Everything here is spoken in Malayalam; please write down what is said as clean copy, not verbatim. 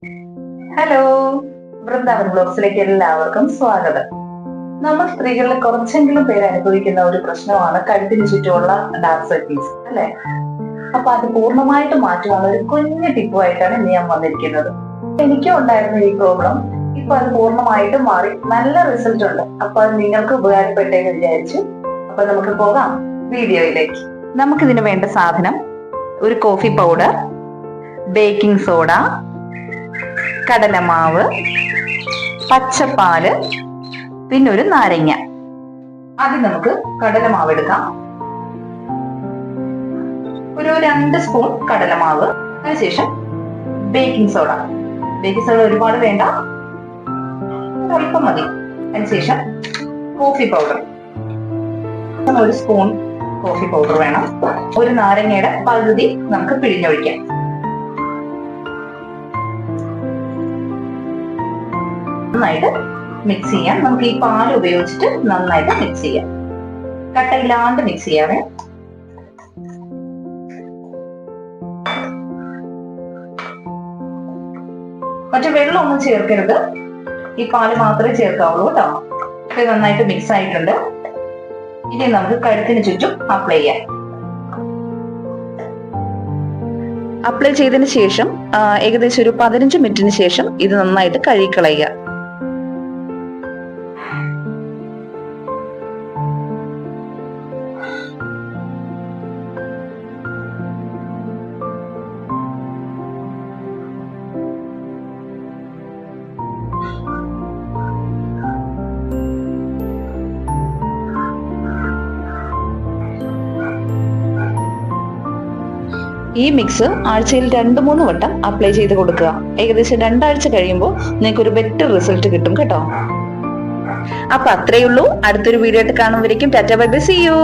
ഹലോ, വൃന്ദാവൻ ബ്ലോഗ്സിലേക്ക് എല്ലാവർക്കും സ്വാഗതം. നമ്മൾ സ്ത്രീകളിൽ കുറച്ചെങ്കിലും പേര് അനുഭവിക്കുന്ന ഒരു പ്രശ്നമാണ് കഴുത്തിന് ചുറ്റുമുള്ള ഡാർക്ക് സർക്കിൾസ്, അല്ലെ? അപ്പൊ അത് പൂർണ്ണമായിട്ട് മാറ്റുവാനുള്ള ഒരു കുഞ്ഞു ടിപ്പുമായിട്ടാണ് ഇന്ന് ഞാൻ വന്നിരിക്കുന്നത്. എനിക്കും ഉണ്ടായിരുന്ന ഈ പ്രോബ്ലം ഇപ്പൊ അത് പൂർണ്ണമായിട്ട് മാറി നല്ല റിസൾട്ട് ഉണ്ട്. അപ്പൊ അത് നിങ്ങൾക്ക് ഉപകാരപ്പെട്ടെന്ന് വിചാരിച്ചു. അപ്പൊ നമുക്ക് പോകാം വീഡിയോയിലേക്ക്. നമുക്കിതിന് വേണ്ട സാധനം: ഒരു കോഫി പൗഡർ, ബേക്കിംഗ് സോഡ, കടലമാവ്, പച്ചപ്പാല്, പിന്നെ ഒരു നാരങ്ങ. ആദ്യം നമുക്ക് കടലമാവ് എടുക്കാം. ഒരു 2 സ്പൂൺ കടലമാവ്. അതിനുശേഷം ബേക്കിംഗ് സോഡ. ബേക്കിംഗ് സോഡ ഒരുപാട് വേണ്ട, അല്പം മതി. അതിനുശേഷം coffee powder, 1 spoon coffee powder വേണം. ഒരു നാരങ്ങയുടെ പകുതി നമുക്ക് പിഴിഞ്ഞൊഴിക്കാം. നന്നായിട്ട് മിക്സ് ചെയ്യാം. നമുക്ക് ഈ പാല് ഉപയോഗിച്ചിട്ട് നന്നായിട്ട് മിക്സ് ചെയ്യാം. കട്ടയില്ലാണ്ട് മിക്സ് ചെയ്യാവേ. മറ്റു വെള്ളമൊന്നും ചേർക്കരുത്, ഈ പാല് മാത്രമേ ചേർക്കാവുള്ളൂ കേട്ടോ. ഇത് നന്നായിട്ട് മിക്സ് ആയിട്ടുണ്ട്. ഇനി നമുക്ക് കഴുത്തിന് ചുറ്റും അപ്ലൈ ചെയ്യാം. അപ്ലൈ ചെയ്തതിന് ശേഷം ഏകദേശം ഒരു 15 മിനിറ്റിന് ശേഷം ഇത് നന്നായിട്ട് കഴുകിക്കളയുക. ഈ മിക്സ് ആഴ്ചയിൽ 2-3 വട്ടം അപ്ലൈ ചെയ്ത് കൊടുക്കുക. ഏകദേശം 2 ആഴ്ച കഴിയുമ്പോൾ നിങ്ങൾക്ക് ഒരു ബെറ്റർ റിസൾട്ട് കിട്ടും കേട്ടോ. അപ്പൊ അത്രയേ ഉള്ളൂ. അടുത്തൊരു വീഡിയോ ആയിട്ട് കാണുമ്പോഴേക്കും tata bye bye, see U.